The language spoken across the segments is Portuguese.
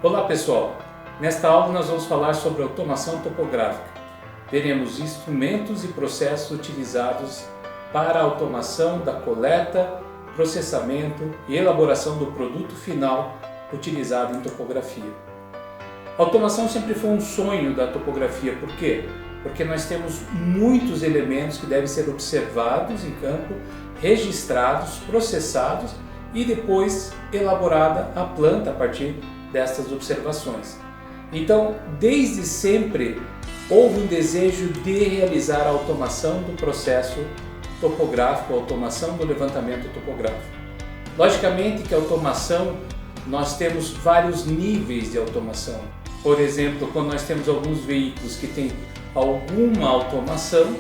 Olá pessoal, nesta aula nós vamos falar sobre automação topográfica. Veremos instrumentos e processos utilizados para a automação da coleta, processamento e elaboração do produto final utilizado em topografia. A automação sempre foi um sonho da topografia, por quê? Porque nós temos muitos elementos que devem ser observados em campo, registrados, processados e depois elaborada a planta a partir destas observações. Então, desde sempre, houve um desejo de realizar a automação do processo topográfico, a automação do levantamento topográfico. Logicamente que a automação, nós temos vários níveis de automação. Por exemplo, quando nós temos alguns veículos que têm alguma automação,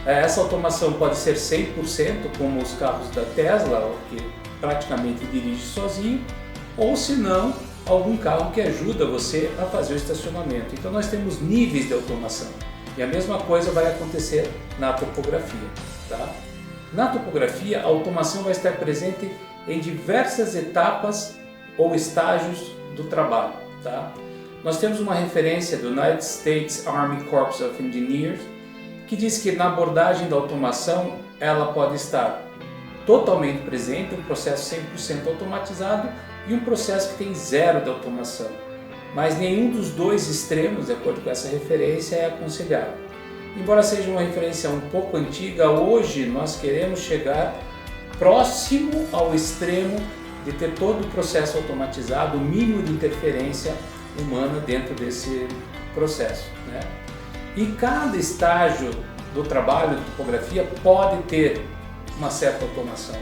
essa automação pode ser 100%, como os carros da Tesla, que praticamente dirige sozinho, ou se não, algum carro que ajuda você a fazer o estacionamento. Então nós temos níveis de automação e a mesma coisa vai acontecer na topografia. Tá? Na topografia, a automação vai estar presente em diversas etapas ou estágios do trabalho. Tá? Nós temos uma referência do United States Army Corps of Engineers que diz que na abordagem da automação ela pode estar totalmente presente, um processo 100% automatizado e um processo que tem zero de automação. Mas nenhum dos dois extremos, de acordo com essa referência, é aconselhável. Embora seja uma referência um pouco antiga, hoje nós queremos chegar próximo ao extremo de ter todo o processo automatizado, o mínimo de interferência humana dentro desse processo, né? E cada estágio do trabalho de topografia pode ter uma certa automação.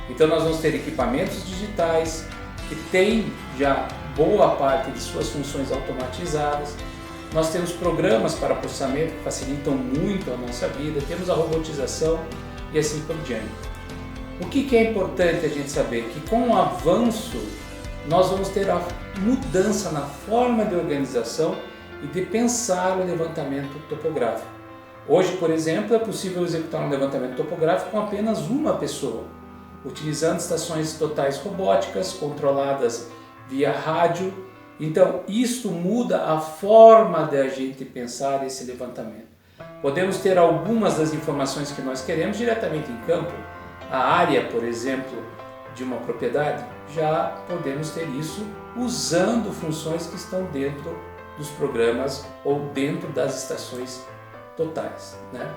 Então nós vamos ter equipamentos digitais que têm já boa parte de suas funções automatizadas. Nós temos programas para processamento que facilitam muito a nossa vida, temos a robotização e assim por diante. O que é importante a gente saber? Que com o avanço nós vamos ter a mudança na forma de organização e de pensar o levantamento topográfico. Hoje, por exemplo, é possível executar um levantamento topográfico com apenas uma pessoa, utilizando estações totais robóticas controladas via rádio. Então, isto muda a forma de a gente pensar esse levantamento. Podemos ter algumas das informações que nós queremos diretamente em campo. A área, por exemplo, de uma propriedade, já podemos ter isso usando funções que estão dentro dos programas ou dentro das estações totais, né?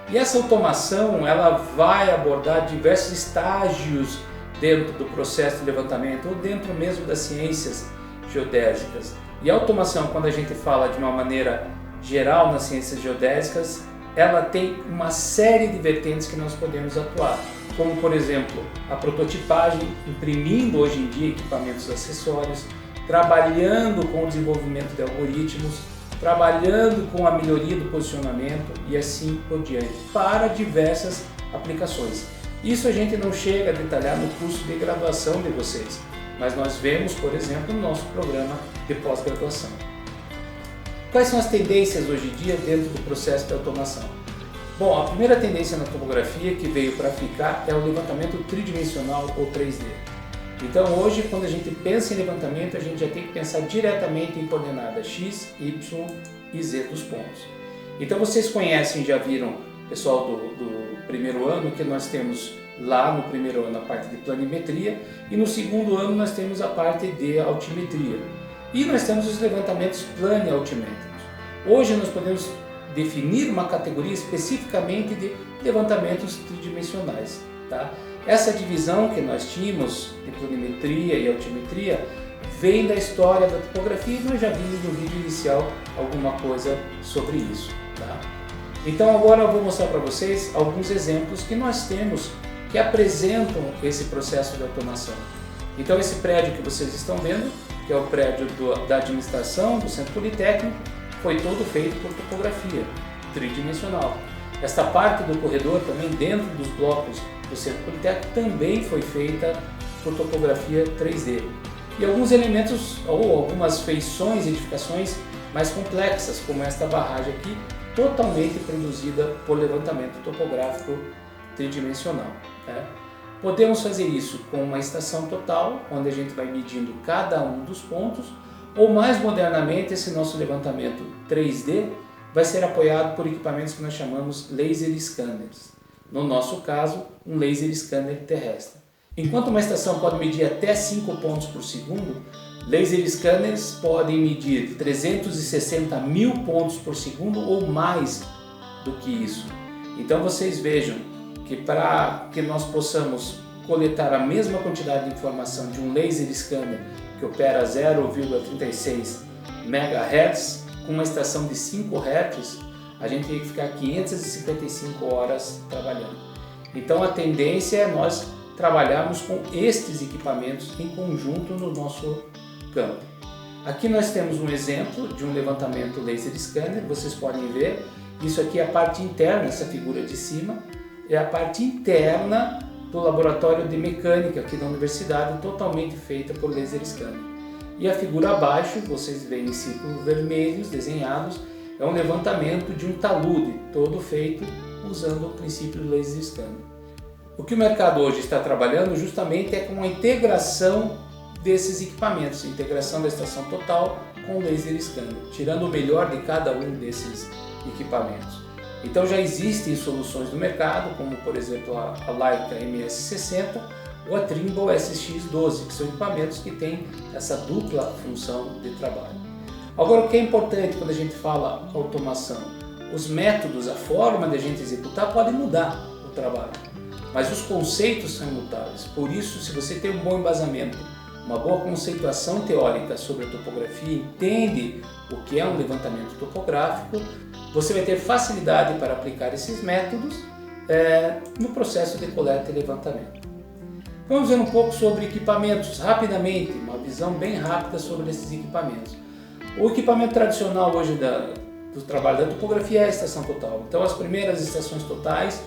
E essa automação ela vai abordar diversos estágios dentro do processo de levantamento ou dentro mesmo das ciências geodésicas. E a automação, quando a gente fala de uma maneira geral nas ciências geodésicas, ela tem uma série de vertentes que nós podemos atuar, como por exemplo a prototipagem, imprimindo hoje em dia equipamentos acessórios, trabalhando com o desenvolvimento de algoritmos, trabalhando com a melhoria do posicionamento e assim por diante, para diversas aplicações. Isso a gente não chega a detalhar no curso de graduação de vocês, mas nós vemos, por exemplo, no nosso programa de pós-graduação. Quais são as tendências hoje em dia dentro do processo de automação? Bom, a primeira tendência na topografia que veio para ficar é o levantamento tridimensional ou 3D. Então hoje, quando a gente pensa em levantamento, a gente já tem que pensar diretamente em coordenadas x, y e z dos pontos. Então vocês conhecem, já viram, pessoal do primeiro ano, que nós temos lá no primeiro ano a parte de planimetria e no segundo ano nós temos a parte de altimetria. E nós temos os levantamentos planialtimétricos. Hoje nós podemos definir uma categoria especificamente de levantamentos tridimensionais, tá? Essa divisão que nós tínhamos de planimetria e altimetria vem da história da topografia e nós já vimos no vídeo inicial alguma coisa sobre isso. Tá? Então agora eu vou mostrar para vocês alguns exemplos que nós temos que apresentam esse processo de automação. Então esse prédio que vocês estão vendo, que é o prédio da administração do Centro Politécnico, foi todo feito por topografia tridimensional. Esta parte do corredor também dentro dos blocos do Centro Politécnico também foi feita por topografia 3D. E alguns elementos ou algumas feições, edificações mais complexas, como esta barragem aqui, totalmente produzida por levantamento topográfico tridimensional. Né? Podemos fazer isso com uma estação total, onde a gente vai medindo cada um dos pontos, Ou mais modernamente, esse nosso levantamento 3D vai ser apoiado por equipamentos que nós chamamos laser scanners. No nosso caso, um laser scanner terrestre. Enquanto uma estação pode medir até 5 pontos por segundo, laser scanners podem medir 360 mil pontos por segundo ou mais do que isso. Então vocês vejam que para que nós possamos coletar a mesma quantidade de informação de um laser scanner que opera 0,36 MHz com uma estação de 5 Hz, a gente tem que ficar 555 horas trabalhando. Então a tendência é nós trabalharmos com estes equipamentos em conjunto no nosso campo. Aqui nós temos um exemplo de um levantamento laser scanner, vocês podem ver, isso aqui é a parte interna, essa figura de cima, é a parte interna do laboratório de mecânica aqui da universidade, totalmente feita por laser scanner. E a figura abaixo, vocês veem em círculos vermelhos desenhados, é um levantamento de um talude, todo feito usando o princípio do laser scanner. O que o mercado hoje está trabalhando justamente é com a integração desses equipamentos, a integração da estação total com o laser scanner, tirando o melhor de cada um desses equipamentos. Então já existem soluções no mercado, como por exemplo a Leica MS60 ou a Trimble SX12, que são equipamentos que têm essa dupla função de trabalho. Agora, o que é importante quando a gente fala automação? Os métodos, a forma de a gente executar pode mudar o trabalho, mas os conceitos são imutáveis. Por isso, se você tem um bom embasamento, uma boa conceituação teórica sobre a topografia, entende o que é um levantamento topográfico, você vai ter facilidade para aplicar esses métodos no processo de coleta e levantamento. Vamos ver um pouco sobre equipamentos, rapidamente, uma visão bem rápida sobre esses equipamentos. O equipamento tradicional hoje do trabalho da topografia é a estação total. Então as primeiras estações totais,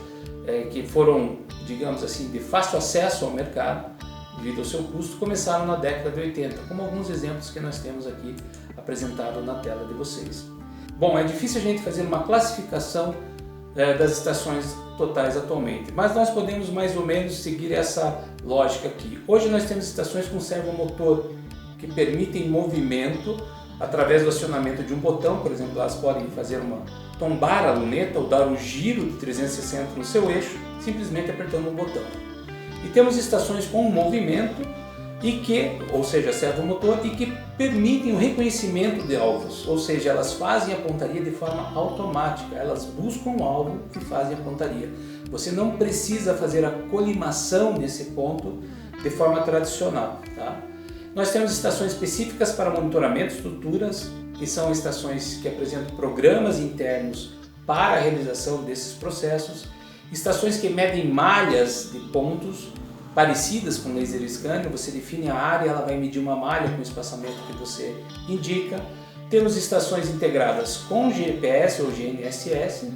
que foram, digamos assim, de fácil acesso ao mercado, devido ao seu custo, começaram na década de 80, como alguns exemplos que nós temos aqui apresentados na tela de vocês. Bom, é difícil a gente fazer uma classificação das estações totais atualmente, mas nós podemos mais ou menos seguir essa lógica aqui. Hoje nós temos estações com servomotor que permitem movimento através do acionamento de um botão, por exemplo, elas podem tombar a luneta ou dar um giro de 360 no seu eixo, simplesmente apertando um botão. E temos estações com movimento, ou seja, servomotor, e que permitem o reconhecimento de alvos, ou seja, elas fazem a pontaria de forma automática, elas buscam o alvo e fazem a pontaria. Você não precisa fazer a colimação nesse ponto de forma tradicional. Tá? Nós temos estações específicas para monitoramento de estruturas, que são estações que apresentam programas internos para a realização desses processos, estações que medem malhas de pontos parecidas com laser scanner, você define a área, ela vai medir uma malha com o espaçamento que você indica. Temos estações integradas com GPS ou GNSS,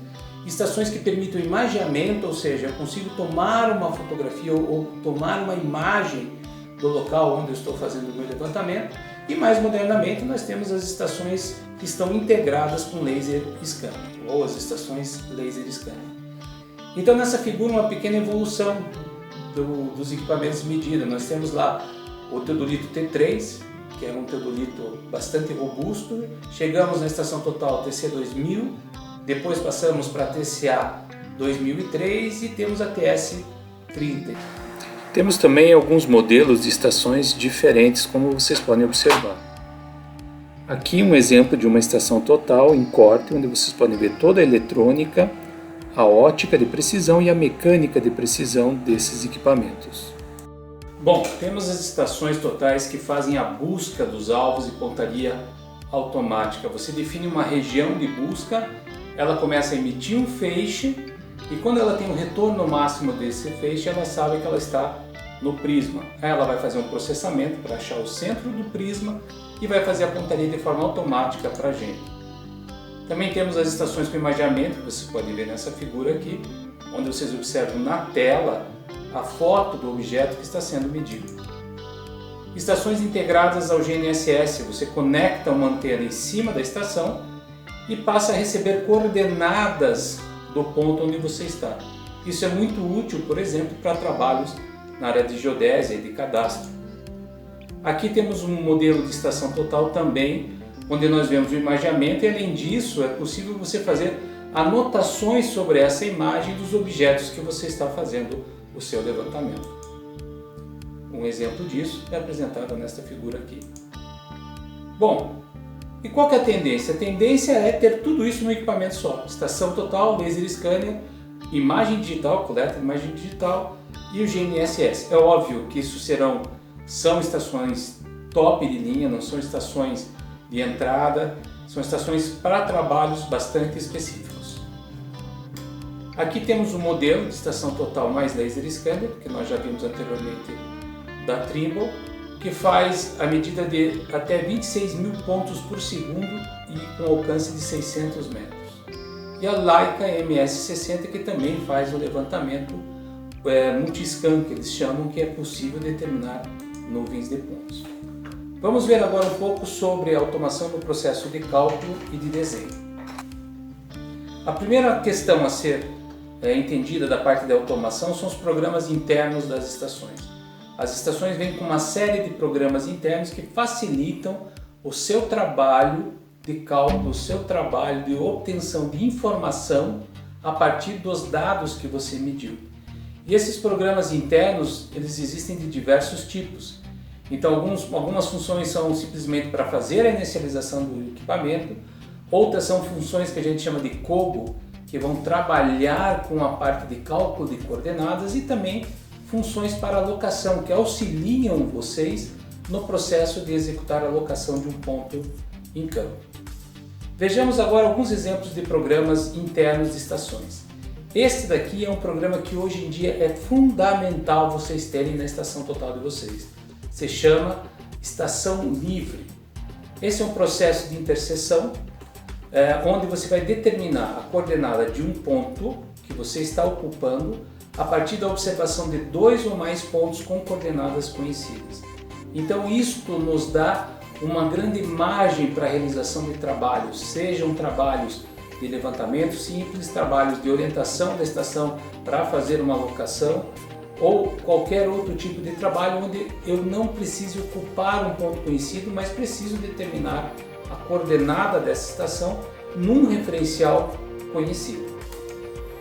estações que permitem o imageamento, ou seja, eu consigo tomar uma fotografia ou tomar uma imagem do local onde eu estou fazendo o meu levantamento. E mais modernamente nós temos as estações que estão integradas com laser scanner, ou as estações laser scanner. Então nessa figura uma pequena evolução dos equipamentos de medida. Nós temos lá o teodolito T3, que é um teodolito bastante robusto. Chegamos na estação total TC2000, depois passamos para a TCA 2003 e temos a TS30. Temos também alguns modelos de estações diferentes, como vocês podem observar. Aqui um exemplo de uma estação total em corte, onde vocês podem ver toda a eletrônica, a ótica de precisão e a mecânica de precisão desses equipamentos. Bom, temos as estações totais que fazem a busca dos alvos e pontaria automática. Você define uma região de busca, ela começa a emitir um feixe e quando ela tem um retorno máximo desse feixe, ela sabe que ela está no prisma. Ela vai fazer um processamento para achar o centro do prisma e vai fazer a pontaria de forma automática para a gente. Também temos as estações com imageamento, que vocês podem ver nessa figura aqui, onde vocês observam na tela a foto do objeto que está sendo medido. Estações integradas ao GNSS, você conecta uma antena em cima da estação e passa a receber coordenadas do ponto onde você está. Isso é muito útil, por exemplo, para trabalhos na área de geodésia e de cadastro. Aqui temos um modelo de estação total também, onde nós vemos o imaginamento e, além disso, é possível você fazer anotações sobre essa imagem dos objetos que você está fazendo o seu levantamento. Um exemplo disso é apresentado nesta figura aqui. Bom, e qual que é a tendência? A tendência é ter tudo isso no equipamento só. Estação total, laser scanner, imagem digital, coleta de imagem digital e o GNSS. É óbvio que isso são estações top de linha, não são estações de entrada, são estações para trabalhos bastante específicos. Aqui temos o modelo de estação total mais laser scanner, que nós já vimos anteriormente da Trimble, que faz a medida de até 26 mil pontos por segundo e com alcance de 600 metros. E a Leica MS60, que também faz o levantamento multiscan, que eles chamam, que é possível determinar nuvens de pontos. Vamos ver agora um pouco sobre a automação no processo de cálculo e de desenho. A primeira questão a ser entendida da parte da automação são os programas internos das estações. As estações vêm com uma série de programas internos que facilitam o seu trabalho de cálculo, o seu trabalho de obtenção de informação a partir dos dados que você mediu. E esses programas internos, eles existem de diversos tipos. Então, algumas funções são simplesmente para fazer a inicialização do equipamento, outras são funções que a gente chama de COBO, que vão trabalhar com a parte de cálculo de coordenadas, e também funções para alocação, que auxiliam vocês no processo de executar a alocação de um ponto em campo. Vejamos agora alguns exemplos de programas internos de estações. Este daqui é um programa que hoje em dia é fundamental vocês terem na estação total de vocês. Se chama Estação Livre. Esse é um processo de interseção onde você vai determinar a coordenada de um ponto que você está ocupando a partir da observação de 2 ou mais pontos com coordenadas conhecidas. Então isto nos dá uma grande margem para a realização de trabalhos, sejam trabalhos de levantamento simples, trabalhos de orientação da estação para fazer uma alocação, ou qualquer outro tipo de trabalho onde eu não preciso ocupar um ponto conhecido, mas preciso determinar a coordenada dessa estação num referencial conhecido.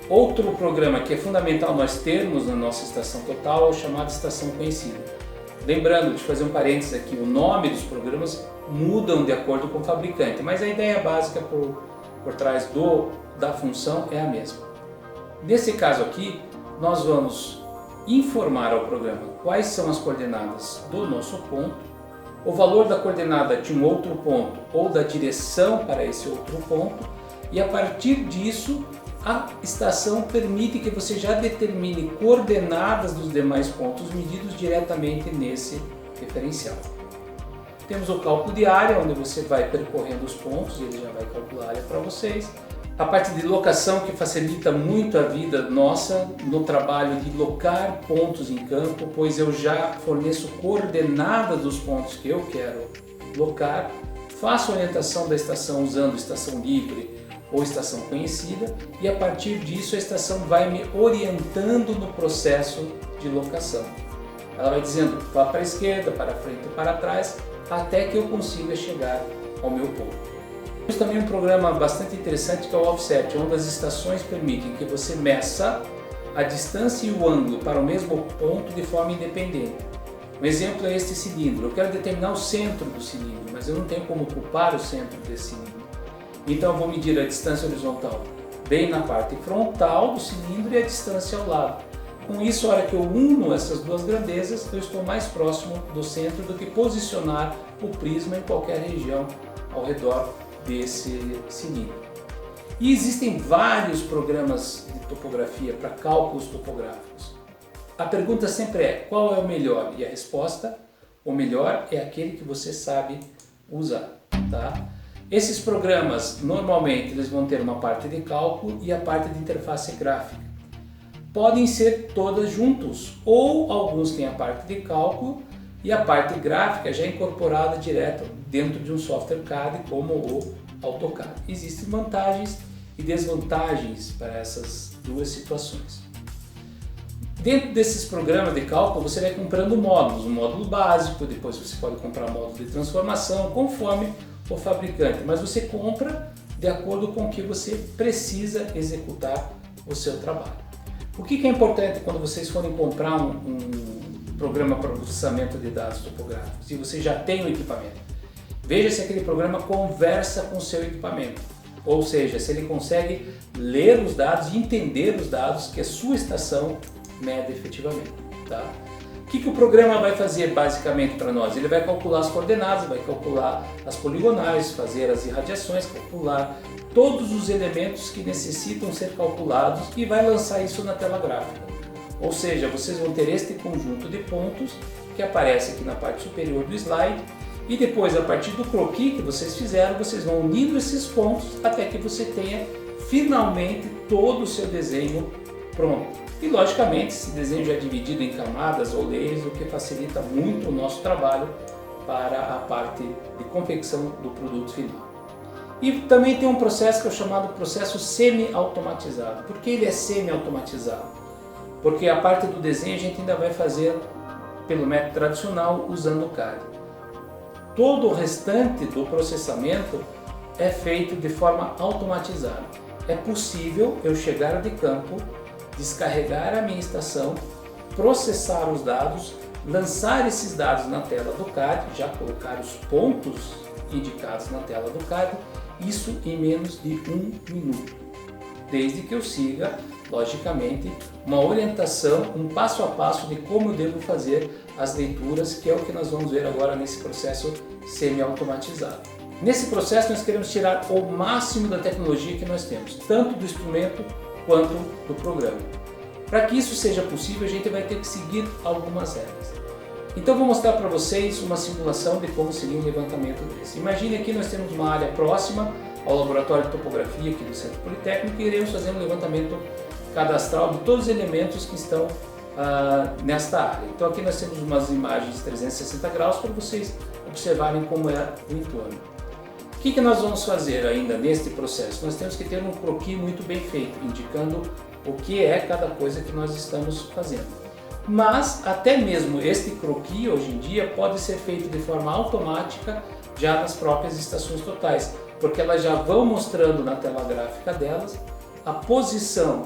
Outro programa que é fundamental nós termos na nossa estação total é o chamado estação conhecida. Lembrando de fazer um parênteses aqui, o nome dos programas mudam de acordo com o fabricante, mas a ideia básica por trás da função é a mesma. Nesse caso aqui, nós vamos informar ao programa quais são as coordenadas do nosso ponto, o valor da coordenada de um outro ponto ou da direção para esse outro ponto, e a partir disso a estação permite que você já determine coordenadas dos demais pontos medidos diretamente nesse referencial. Temos o cálculo de área, onde você vai percorrendo os pontos e ele já vai calcular a área para vocês. A parte de locação, que facilita muito a vida nossa no trabalho de locar pontos em campo, pois eu já forneço coordenadas dos pontos que eu quero locar, faço a orientação da estação usando estação livre ou estação conhecida, e a partir disso a estação vai me orientando no processo de locação. Ela vai dizendo vá para a esquerda, para a frente e para trás, até que eu consiga chegar ao meu ponto. Temos também um programa bastante interessante que é o Offset, onde as estações permitem que você meça a distância e o ângulo para o mesmo ponto de forma independente. Um exemplo é este cilindro. Eu quero determinar o centro do cilindro, mas eu não tenho como ocupar o centro desse cilindro. Então eu vou medir a distância horizontal bem na parte frontal do cilindro e a distância ao lado. Com isso, a hora que eu uno essas duas grandezas, eu estou mais próximo do centro do que posicionar o prisma em qualquer região ao redor desse cilindro. E existem vários programas de topografia para cálculos topográficos. A pergunta sempre é, qual é o melhor? E a resposta, o melhor é aquele que você sabe usar, tá? Esses programas, normalmente, eles vão ter uma parte de cálculo e a parte de interface gráfica. Podem ser todas juntos, ou alguns têm a parte de cálculo e a parte gráfica já incorporada direto dentro de um software CAD como o AutoCAD. Existem vantagens e desvantagens para essas duas situações. Dentro desses programas de cálculo você vai comprando módulos, um módulo básico, depois você pode comprar módulo de transformação, conforme o fabricante, mas você compra de acordo com o que você precisa executar o seu trabalho. O que é importante quando vocês forem comprar um programa para processamento de dados topográficos, se você já tem o equipamento? Veja se aquele programa conversa com o seu equipamento, ou seja, se ele consegue ler os dados e entender os dados que a sua estação mede efetivamente. Tá? O que o programa vai fazer basicamente para nós? Ele vai calcular as coordenadas, vai calcular as poligonais, fazer as irradiações, calcular todos os elementos que necessitam ser calculados e vai lançar isso na tela gráfica. Ou seja, vocês vão ter este conjunto de pontos que aparece aqui na parte superior do slide e depois, a partir do croquis que vocês fizeram, vocês vão unindo esses pontos até que você tenha finalmente todo o seu desenho pronto. E logicamente, esse desenho já é dividido em camadas ou layers, o que facilita muito o nosso trabalho para a parte de confecção do produto final. E também tem um processo que é chamado processo semi-automatizado. Por que ele é semi-automatizado? Porque a parte do desenho a gente ainda vai fazer pelo método tradicional usando o CAD. Todo o restante do processamento é feito de forma automatizada. É possível eu chegar de campo, descarregar a minha estação, processar os dados, lançar esses dados na tela do CAD, já colocar os pontos indicados na tela do CAD, isso em menos de 1 minuto, desde que eu siga, logicamente, uma orientação, um passo a passo de como eu devo fazer as leituras, que é o que nós vamos ver agora nesse processo semi-automatizado. Nesse processo nós queremos tirar o máximo da tecnologia que nós temos, tanto do instrumento quanto do programa. Para que isso seja possível, a gente vai ter que seguir algumas regras. Então vou mostrar para vocês uma simulação de como seria um levantamento desse. Imagine aqui nós temos uma área próxima ao laboratório de topografia aqui do Centro Politécnico e iremos fazer um levantamento cadastral de todos os elementos que estão nesta área. Então aqui nós temos umas imagens de 360 graus para vocês observarem como é o entorno. O que nós vamos fazer ainda neste processo? Nós temos que ter um croquis muito bem feito, indicando o que é cada coisa que nós estamos fazendo. Mas até mesmo este croquis hoje em dia pode ser feito de forma automática já nas próprias estações totais, porque elas já vão mostrando na tela gráfica delas a posição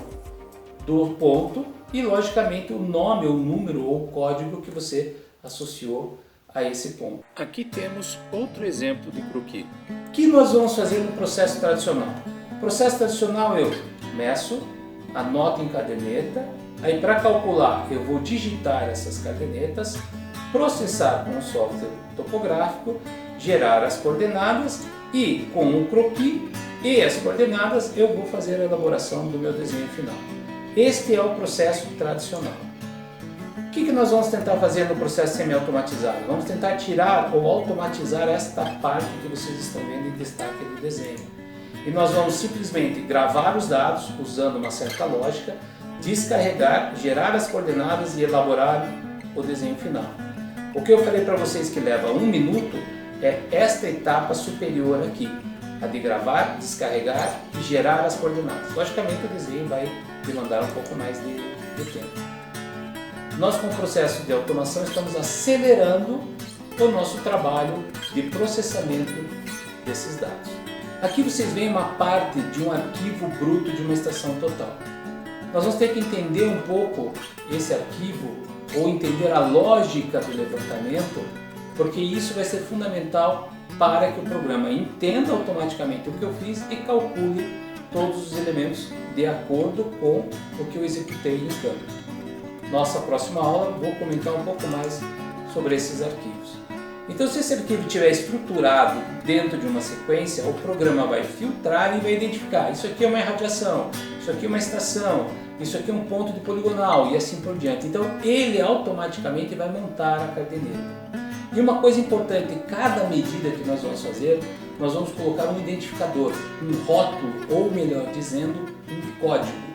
do ponto e logicamente o nome, o número ou o código que você associou a esse ponto. Aqui temos outro exemplo de croquis. O que nós vamos fazer no processo tradicional? No processo tradicional eu meço, anoto em caderneta, aí para calcular eu vou digitar essas cadernetas, processar com o software topográfico, gerar as coordenadas e com o croquis e as coordenadas eu vou fazer a elaboração do meu desenho final. Este é o processo tradicional. O que nós vamos tentar fazer no processo semi-automatizado? Vamos tentar tirar ou automatizar esta parte que vocês estão vendo em destaque do desenho. E nós vamos simplesmente gravar os dados usando uma certa lógica, descarregar, gerar as coordenadas e elaborar o desenho final. O que eu falei para vocês que leva 1 minuto é esta etapa superior aqui, a de gravar, descarregar e gerar as coordenadas. Logicamente o desenho vai demandar um pouco mais de tempo. Nós com o processo de automação estamos acelerando o nosso trabalho de processamento desses dados. Aqui vocês veem uma parte de um arquivo bruto de uma estação total. Nós vamos ter que entender um pouco esse arquivo ou entender a lógica do levantamento, porque isso vai ser fundamental para que o programa entenda automaticamente o que eu fiz e calcule todos os elementos de acordo com o que eu executei em campo. Nossa próxima aula vou comentar um pouco mais sobre esses arquivos. Então, se esse arquivo estiver estruturado dentro de uma sequência, o programa vai filtrar e vai identificar: isso aqui é uma irradiação, isso aqui é uma estação, isso aqui é um ponto de poligonal e assim por diante. Então, ele automaticamente vai montar a caderneta. E uma coisa importante, cada medida que nós vamos fazer, nós vamos colocar um identificador, um rótulo, ou melhor dizendo, um código.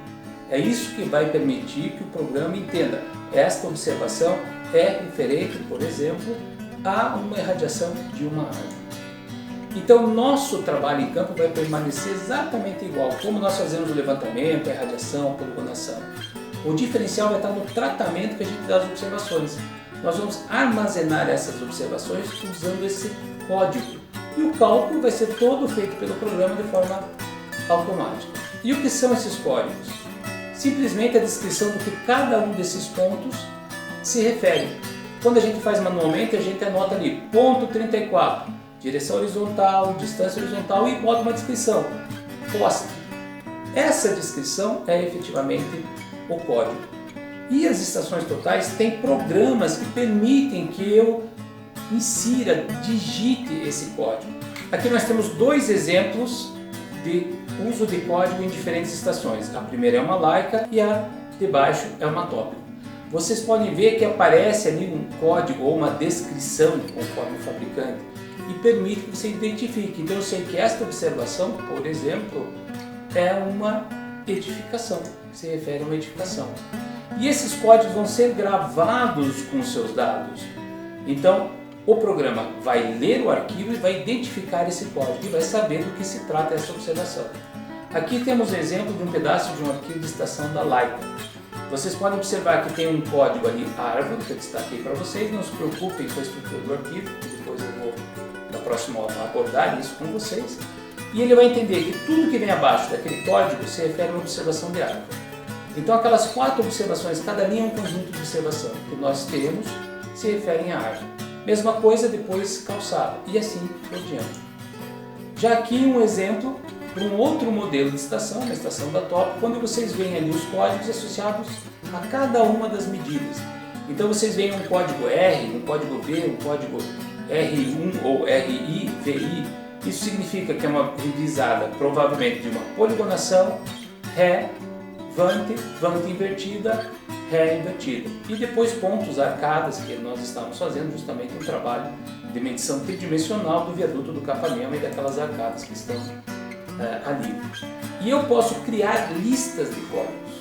É isso que vai permitir que o programa entenda: esta observação é referente, por exemplo, a uma irradiação de uma árvore. Então, nosso trabalho em campo vai permanecer exatamente igual, como nós fazemos o levantamento, a irradiação, a poligonação. O diferencial vai estar no tratamento que a gente dá as observações. Nós vamos armazenar essas observações usando esse código. E o cálculo vai ser todo feito pelo programa de forma automática. E o que são esses códigos? Simplesmente a descrição do que cada um desses pontos se refere. Quando a gente faz manualmente, a gente anota ali, ponto 34, direção horizontal, distância horizontal e bota uma descrição, poste. Essa descrição é efetivamente o código. E as estações totais têm programas que permitem que eu insira, digite esse código. Aqui nós temos dois exemplos de uso de código em diferentes estações. A primeira é uma Leica e a de baixo é uma Tópico. Vocês podem ver que aparece ali um código ou uma descrição conforme o fabricante e permite que você identifique. Então eu sei que esta observação, por exemplo, é uma edificação, se refere a uma edificação. E esses códigos vão ser gravados com seus dados. Então o programa vai ler o arquivo e vai identificar esse código e vai saber do que se trata essa observação. Aqui temos o exemplo de um pedaço de um arquivo de estação da Leica. Vocês podem observar que tem um código ali, árvore, que eu destaquei para vocês. Não se preocupem com a estrutura do arquivo, depois eu vou, na próxima aula, abordar isso com vocês. E ele vai entender que tudo que vem abaixo daquele código se refere a uma observação de árvore. Então aquelas 4 observações, cada linha é um conjunto de observação que nós temos, se referem à árvore. Mesma coisa depois calçada e assim por diante. Já aqui um exemplo para um outro modelo de estação, uma estação da Top, quando vocês veem ali os códigos associados a cada uma das medidas. Então vocês veem um código R, um código V, um código R1 ou RI, VI. Isso significa que é uma revisada provavelmente de uma poligonação, Ré, Vante, Vante invertida, Ré invertida. E depois pontos, arcadas, que nós estamos fazendo justamente um trabalho de medição tridimensional do viaduto do Capanema e daquelas arcadas que estão ali. E eu posso criar listas de códigos,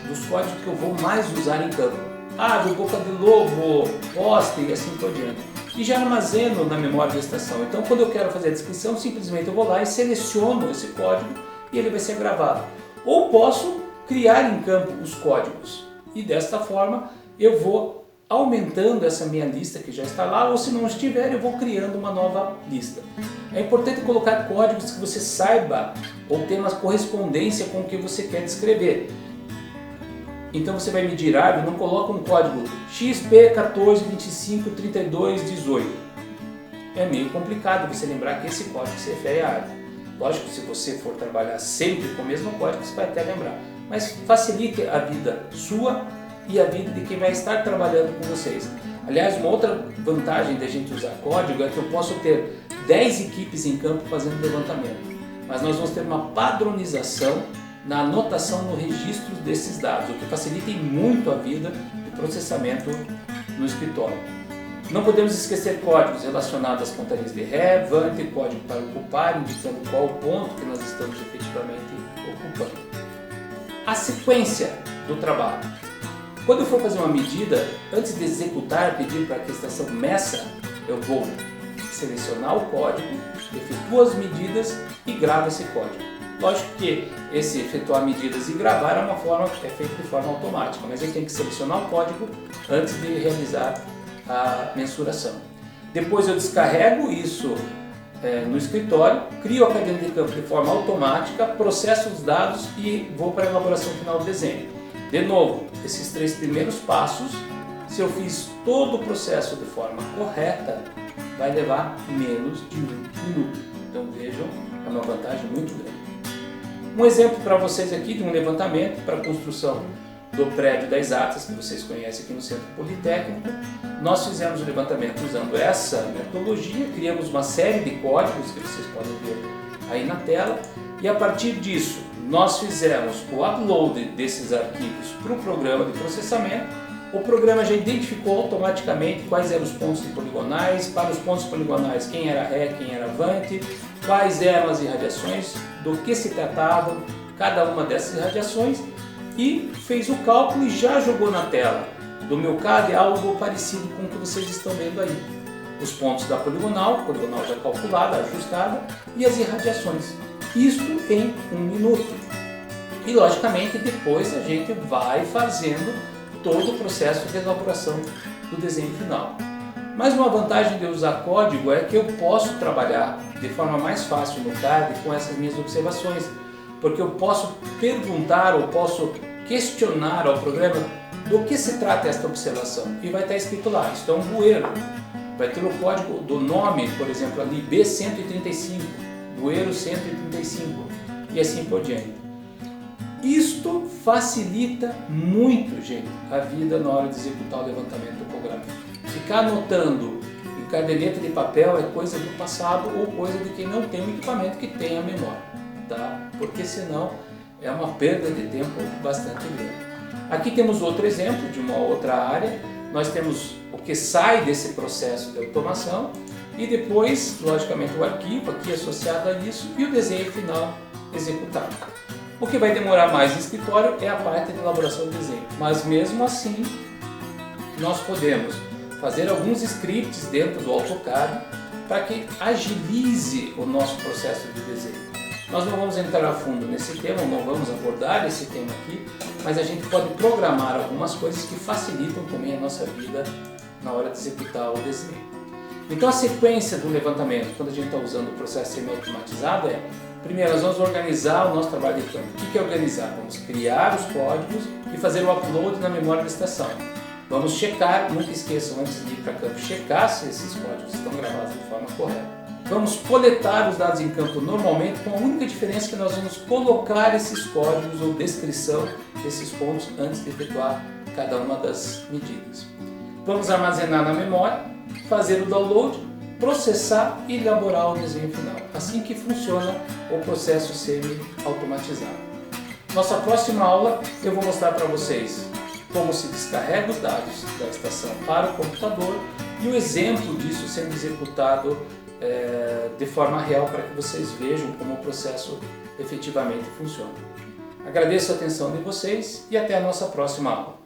dos códigos que eu vou mais usar em campo. Árvore, boca de lobo, poste e assim por diante. E já armazeno na memória da estação. Então quando eu quero fazer a descrição, simplesmente eu vou lá e seleciono esse código e ele vai ser gravado. Ou posso criar em campo os códigos. E desta forma eu vou aumentando essa minha lista que já está lá, ou se não estiver, eu vou criando uma nova lista. É importante colocar códigos que você saiba ou tenha uma correspondência com o que você quer descrever. Então você vai medir árvore, não coloca um código XP14253218. É meio complicado você lembrar que esse código se refere à árvore. Lógico que se você for trabalhar sempre com o mesmo código, você vai até lembrar. Mas facilite a vida sua e a vida de quem vai estar trabalhando com vocês. Aliás, uma outra vantagem da gente usar código é que eu posso ter 10 equipes em campo fazendo levantamento, mas nós vamos ter uma padronização na anotação no registro desses dados, o que facilita muito a vida de processamento no escritório. Não podemos esquecer códigos relacionados às pontarias de Ré, Vante, código para ocupar, indicando qual o ponto que nós estamos efetivamente ocupando. A sequência do trabalho. Quando eu for fazer uma medida, antes de executar, pedir para que a estação meça, eu vou selecionar o código, efetuo as medidas e gravo esse código. Lógico que esse efetuar medidas e gravar é feito de forma automática, mas eu tenho que selecionar o código antes de realizar a mensuração. Depois eu descarrego isso no escritório, crio a cadena de campo de forma automática, processo os dados e vou para a elaboração final do desenho. De novo, esses 3 primeiros passos, se eu fiz todo o processo de forma correta, vai levar menos de 1 minuto. Então vejam, é uma vantagem muito grande. Um exemplo para vocês aqui de um levantamento para a construção do prédio das Exatas, que vocês conhecem aqui no Centro Politécnico. Nós fizemos o levantamento usando essa metodologia, criamos uma série de códigos que vocês podem ver aí na tela, e a partir disso nós fizemos o upload desses arquivos para o programa de processamento. O programa já identificou automaticamente quais eram os pontos poligonais, para os pontos poligonais quem era Ré, quem era Vante, quais eram as irradiações, do que se tratavam cada uma dessas irradiações, e fez o cálculo e já jogou na tela. No meu caso é algo parecido com o que vocês estão vendo aí. Os pontos da poligonal já calculada, ajustada, e as irradiações. Isto em 1 minuto. E logicamente depois a gente vai fazendo todo o processo de elaboração do desenho final. Mas uma vantagem de usar código é que eu posso trabalhar de forma mais fácil no CAD com essas minhas observações, porque eu posso perguntar ou posso questionar ao programa do que se trata esta observação, e vai estar escrito lá, isto é um bueiro, vai ter o código do nome, por exemplo, ali B135, bueiro 135 e assim por diante. Isto facilita muito, gente, a vida na hora de executar o levantamento topográfico. Ficar anotando em caderneta de papel é coisa do passado ou coisa de quem não tem um equipamento que tenha memória, tá? Porque senão é uma perda de tempo bastante grande. Aqui temos outro exemplo de uma outra área. Nós temos o que sai desse processo de automação e depois, logicamente, o arquivo aqui associado a isso e o desenho final executado. O que vai demorar mais no escritório é a parte de elaboração do desenho, mas mesmo assim nós podemos fazer alguns scripts dentro do AutoCAD para que agilize o nosso processo de desenho. Nós não vamos entrar a fundo nesse tema, não vamos abordar esse tema aqui, mas a gente pode programar algumas coisas que facilitam também a nossa vida na hora de executar o desenho. Então a sequência do levantamento, quando a gente está usando o processo semi-automatizado, é: primeiro nós vamos organizar o nosso trabalho de campo. O que é organizar? Vamos criar os códigos e fazer o upload na memória da estação. Vamos checar, nunca esqueçam antes de ir para campo, checar se esses códigos estão gravados de forma correta. Vamos coletar os dados em campo normalmente, com a única diferença que nós vamos colocar esses códigos ou descrição desses pontos antes de efetuar cada uma das medidas. Vamos armazenar na memória, fazer o download, processar e elaborar o desenho final. Assim que funciona o processo semi-automatizado. Nossa próxima aula eu vou mostrar para vocês como se descarrega os dados da estação para o computador e o exemplo disso sendo executado de forma real para que vocês vejam como o processo efetivamente funciona. Agradeço a atenção de vocês e até a nossa próxima aula.